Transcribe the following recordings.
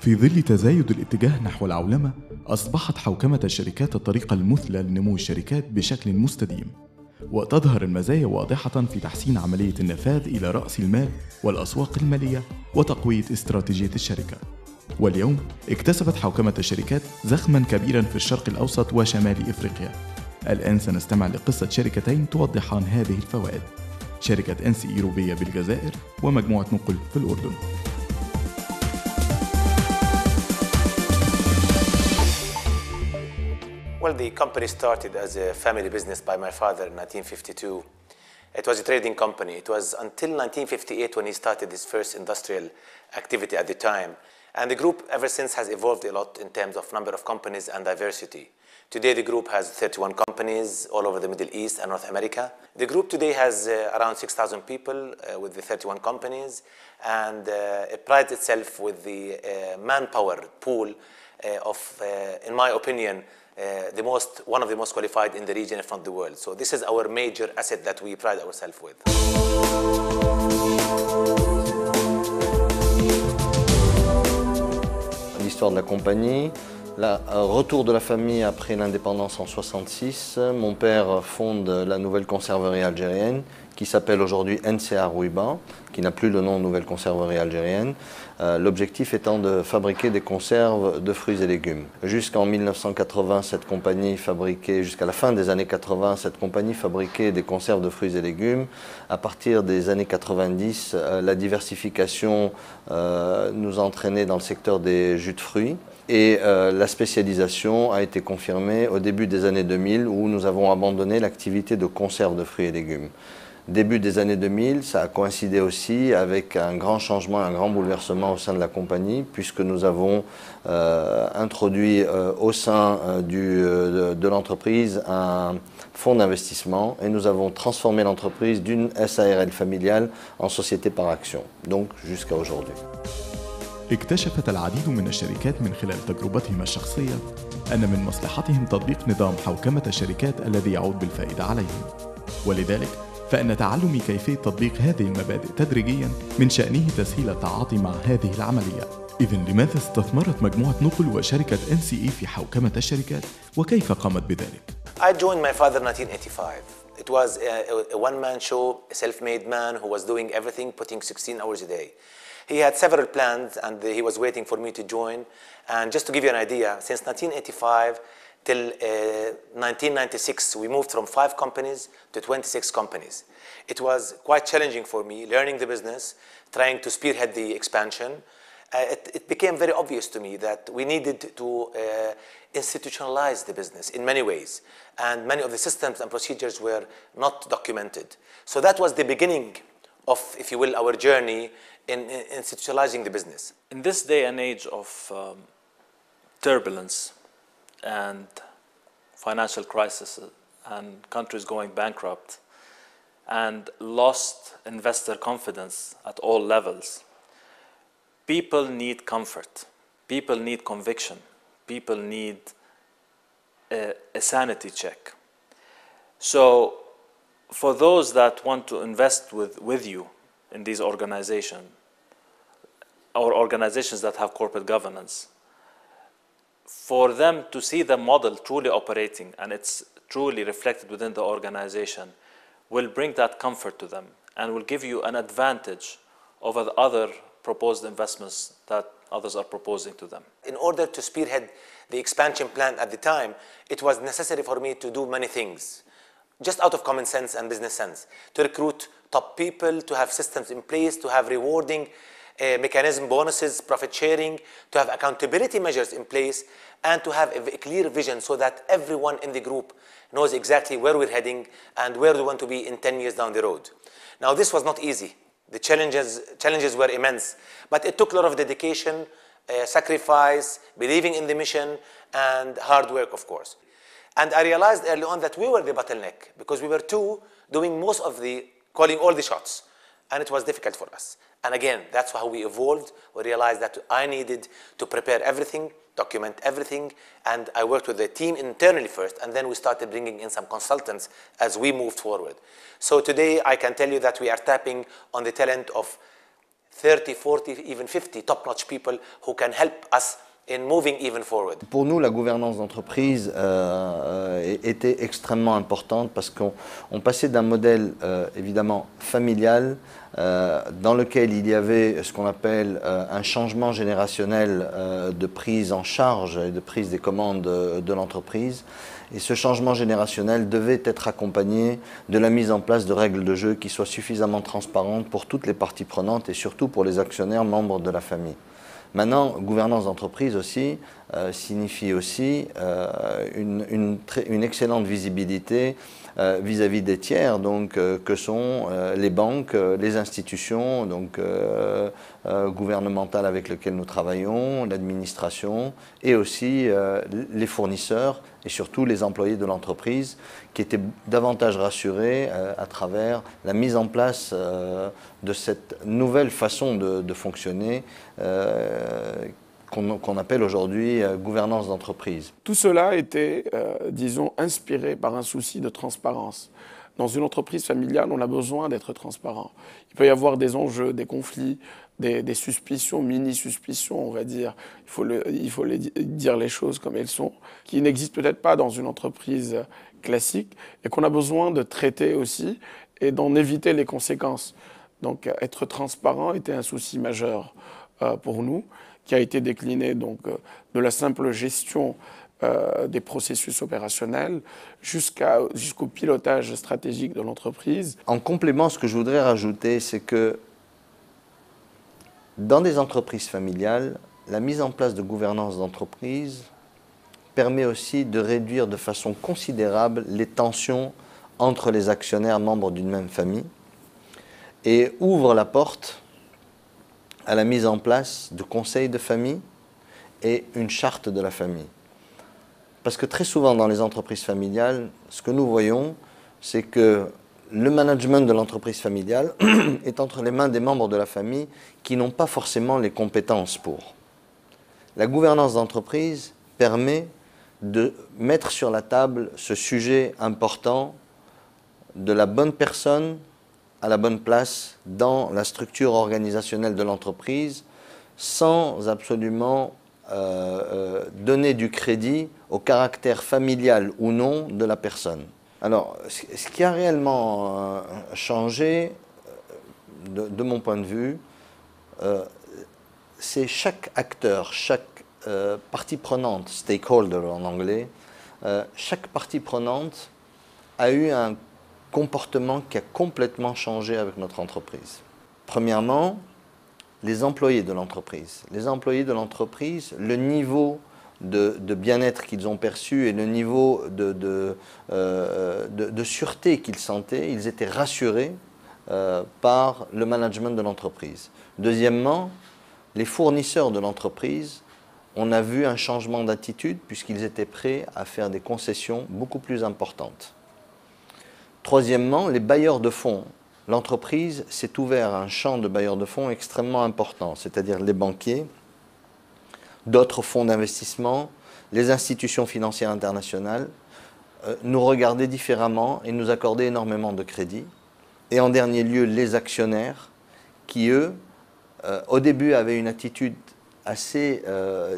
في ظل تزايد الاتجاه نحو العولمة، أصبحت حوكمة الشركات الطريقة المثلى لنمو الشركات بشكل مستديم، وتظهر المزايا واضحة في تحسين عملية النفاذ إلى رأس المال والأسواق المالية وتقوية استراتيجية الشركة. واليوم اكتسبت حوكمة الشركات زخماً كبيراً في الشرق الأوسط وشمال إفريقيا. الآن سنستمع لقصة شركتين توضحان هذه الفوائد: شركة NCE روبية بالجزائر ومجموعة نقل في الأردن. Well, the company started as a family business by my father in 1952. It was a trading company. It was until 1958 when he started his first industrial activity at the time. And the group ever since has evolved a lot in terms of number of companies and diversity. Today the group has 31 companies all over the Middle East and North America. The group today has around 6,000 people with the 31 companies, and it prides itself with the manpower pool of, in my opinion, one of the most qualified in the region, if not the world. So this is our major asset that we pride ourselves with. L'histoire de la compagnie, retour de la famille après l'indépendance en 1966. Mon père fonde la nouvelle conserverie algérienne qui s'appelle aujourd'hui NCA Rouiba, qui n'a plus le nom Nouvelle Conserverie Algérienne. L'objectif étant de fabriquer des conserves de fruits et légumes. Jusqu'en 1980, cette compagnie fabriquait, jusqu'à la fin des années 80, cette compagnie fabriquait des conserves de fruits et légumes. À partir des années 90, la diversification nous a entraînés dans le secteur des jus de fruits. Et la spécialisation a été confirmée au début des années 2000 où nous avons abandonné l'activité de conserve de fruits et légumes. Début des années 2000, ça a coïncidé aussi avec un grand changement, un grand bouleversement au sein de la compagnie, puisque nous avons introduit au sein de l'entreprise un fonds d'investissement et nous avons transformé l'entreprise d'une SARL familiale en société par action, donc jusqu'à aujourd'hui. اكتشفت العديد من الشركات من خلال تجربتهم الشخصية أن من مصلحتهم تطبيق نظام حوكمة الشركات الذي يعود بالفائدة عليهم، ولذلك فإن تعلم كيفية تطبيق هذه المبادئ تدريجياً من شأنه تسهيل التعاطي مع هذه العملية. إذن لماذا استثمرت مجموعة نقل وشركة NCE في حوكمة الشركات وكيف قامت بذلك؟ I joined my father in 1985. It was a one-man show, a self-made man who was doing everything, putting 16 hours a day. He had several plans and he was waiting for me to join. And just to give you an idea, since 1985 till 1996, we moved from 5 companies to 26 companies. It was quite challenging for me, learning the business, trying to spearhead the expansion. It became very obvious to me that we needed to institutionalize the business in many ways. And many of the systems and procedures were not documented. So that was the beginning of, if you will, our journey in institutionalizing the business. In this day and age of turbulence and financial crisis and countries going bankrupt and lost investor confidence at all levels, people need comfort, people need conviction, people need a sanity check. So for those that want to invest with you in these organizations or organizations that have corporate governance, for them to see the model truly operating and it's truly reflected within the organization will bring that comfort to them and will give you an advantage over the other proposed investments that others are proposing to them. In order to spearhead the expansion plan at the time, it was necessary for me to do many things, just out of common sense and business sense, to recruit top people, to have systems in place, to have rewarding mechanism, bonuses, profit sharing, to have accountability measures in place, and to have a clear vision so that everyone in the group knows exactly where we're heading and where we want to be in 10 years down the road. Now, this was not easy. The challenges were immense, but it took a lot of dedication, sacrifice, believing in the mission, and hard work, of course. And I realized early on that we were the bottleneck because we were doing most of calling all the shots, and it was difficult for us. And again, that's how we evolved. We realized that I needed to prepare everything, document everything, and I worked with the team internally first, and then we started bringing in some consultants as we moved forward. So today I can tell you that we are tapping on the talent of 30, 40, even 50 top-notch people who can help us in moving even forward. Pour nous, la gouvernance d'entreprise était extrêmement importante parce qu'on passait d'un modèle évidemment familial dans lequel il y avait ce qu'on appelle un changement générationnel de prise en charge et de prise des commandes de l'entreprise. Et ce changement générationnel devait être accompagné de la mise en place de règles de jeu qui soient suffisamment transparentes pour toutes les parties prenantes et surtout pour les actionnaires membres de la famille. Maintenant, gouvernance d'entreprise aussi signifie aussi une excellente visibilité vis-à-vis des tiers, donc que sont les banques, les institutions donc, gouvernementales avec lesquelles nous travaillons, l'administration et aussi les fournisseurs et surtout les employés de l'entreprise qui étaient davantage rassurés à travers la mise en place de cette nouvelle façon de fonctionner qu'on appelle aujourd'hui gouvernance d'entreprise. Tout cela était, disons, inspiré par un souci de transparence. Dans une entreprise familiale, on a besoin d'être transparent. Il peut y avoir des enjeux, des conflits, des suspicions, mini-suspicions, on va dire. Il faut dire les choses comme elles sont, qui n'existent peut-être pas dans une entreprise classique et qu'on a besoin de traiter aussi et d'en éviter les conséquences. Donc, être transparent était un souci majeur pour nous, qui a été décliné donc, de la simple gestion des processus opérationnels jusqu'au pilotage stratégique de l'entreprise. En complément, ce que je voudrais rajouter, c'est que dans des entreprises familiales, la mise en place de gouvernance d'entreprise permet aussi de réduire de façon considérable les tensions entre les actionnaires membres d'une même famille et ouvre la porte à la mise en place de conseils de famille et une charte de la famille. Parce que très souvent dans les entreprises familiales, ce que nous voyons, c'est que le management de l'entreprise familiale est entre les mains des membres de la famille qui n'ont pas forcément les compétences pour. La gouvernance d'entreprise permet de mettre sur la table ce sujet important de la bonne personne à la bonne place dans la structure organisationnelle de l'entreprise sans absolument donner du crédit au caractère familial ou non de la personne. Alors, ce qui a réellement changé, de mon point de vue, c'est chaque acteur, chaque partie prenante, stakeholder en anglais, chaque partie prenante a eu un comportement qui a complètement changé avec notre entreprise. Premièrement, les employés de l'entreprise. Les employés de l'entreprise, le niveau de bien-être qu'ils ont perçu et le niveau de sûreté qu'ils sentaient, ils étaient rassurés par le management de l'entreprise. Deuxièmement, les fournisseurs de l'entreprise, on a vu un changement d'attitude puisqu'ils étaient prêts à faire des concessions beaucoup plus importantes. Troisièmement, les bailleurs de fonds. L'entreprise s'est ouvert à un champ de bailleurs de fonds extrêmement important, c'est-à-dire les banquiers, d'autres fonds d'investissement, les institutions financières internationales, nous regardaient différemment et nous accordaient énormément de crédit. Et en dernier lieu, les actionnaires qui, eux, au début avaient une attitude assez,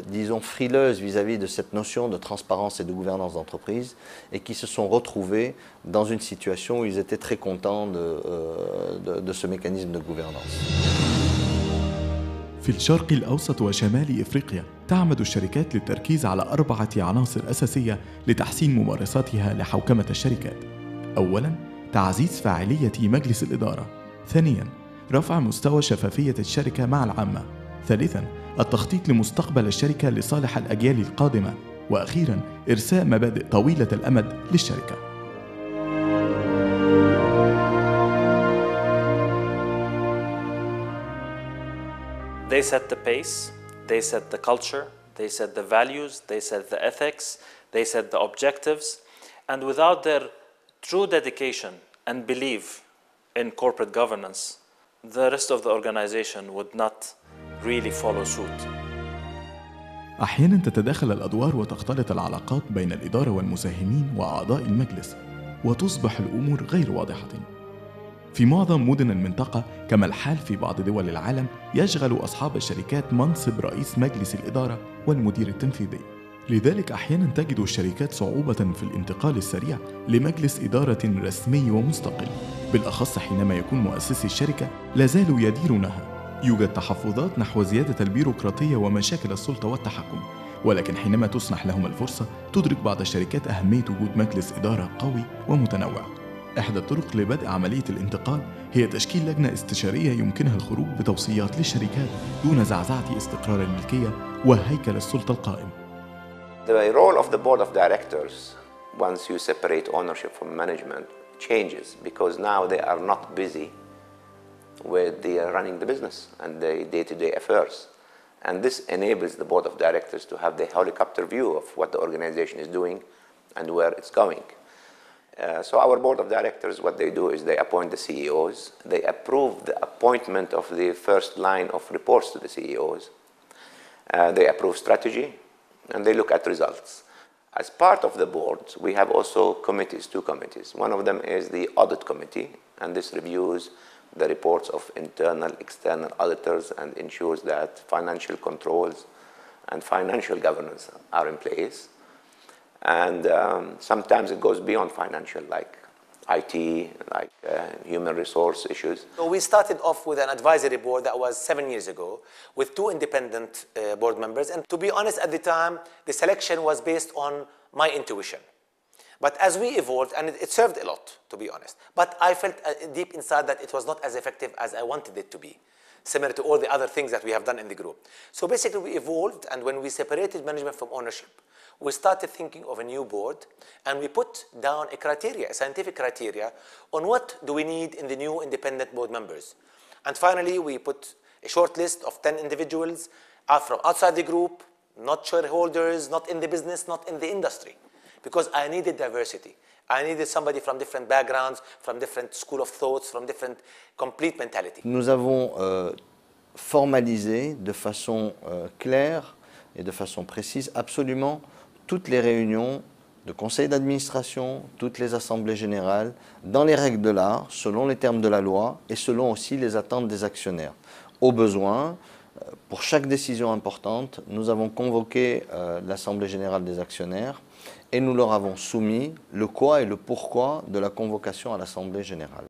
disons, frileuse vis-à-vis de cette notion de transparence et de gouvernance d'entreprise et qui se sont retrouvés dans une situation où ils étaient très contents de ce mécanisme de gouvernance. في الشرق الأوسط وشمال إفريقيا تعمد الشركات للتركيز على 4 عناصر أساسية لتحسين ممارساتها لحوكمة الشركات. أولاً، تعزيز فاعلية مجلس الإدارة. ثانياً، رفع مستوى شفافية الشركة مع العامة. ثالثاً، التخطيط لمستقبل الشركة لصالح الأجيال القادمة. وأخيراً، إرساء مبادئ طويلة الأمد للشركة. They set the pace, they set the culture, they set the values, they set the ethics, they set the objectives, and without their true dedication and belief in corporate governance, the rest of the organization would not really follow suit. أحياناً تتداخل الأدوار وتختلط العلاقات بين الإدارة والمساهمين وأعضاء المجلس، وتصبح الأمور غير واضحة. في معظم مدن المنطقة كما الحال في بعض دول العالم يشغل أصحاب الشركات منصب رئيس مجلس الإدارة والمدير التنفيذي. لذلك أحيانا تجد الشركات صعوبة في الانتقال السريع لمجلس إدارة رسمي ومستقل، بالأخص حينما يكون مؤسسي الشركة لا زالوا يديرونها. يوجد تحفظات نحو زيادة البيروقراطية ومشاكل السلطة والتحكم، ولكن حينما تسنح لهم الفرصة تدرك بعض الشركات أهمية وجود مجلس إدارة قوي ومتنوع. إحدى الطرق لبدء عملية الانتقال هي تشكيل لجنة استشارية يمكنها الخروج بتوصيات للشركات دون زعزعة استقرار الملكية وهيكل السلطة القائم. The role of the board of directors, once you separate ownership from management, changes because now they are not busy with running the business and the day-to-day affairs. And this enables the board of directors to have the helicopter view of what the organization is doing and where it's going. So our board of directors, what they do is they appoint the CEOs, they approve the appointment of the first line of reports to the CEOs, they approve strategy, and they look at results. As part of the board, we have also committees, two committees. One of them is the audit committee, and this reviews the reports of internal, external auditors and ensures that financial controls and financial governance are in place. And sometimes it goes beyond financial, like IT, like human resource issues. So we started off with an advisory board that was 7 years ago with 2 independent board members. And to be honest, at the time, the selection was based on my intuition. But as we evolved, and it served a lot, to be honest, but I felt deep inside that it was not as effective as I wanted it to be, similar to all the other things that we have done in the group. So basically we evolved, and when we separated management from ownership, we started thinking of a new board, and we put down a criteria, a scientific criteria, on what do we need in the new independent board members. And finally, we put a short list of 10 individuals from outside the group, not shareholders, not in the business, not in the industry, because I needed diversity. I needed somebody from different backgrounds, from different school of thoughts, from different complete mentality. Nous avons formalisé de façon claire et de façon précise absolument toutes les réunions de conseil d'administration, toutes les assemblées générales, dans les règles de l'art, selon les termes de la loi et selon aussi les attentes des actionnaires. Au besoin, pour chaque décision importante, nous avons convoqué l'assemblée générale des actionnaires et nous leur avons soumis le quoi et le pourquoi de la convocation à l'assemblée générale.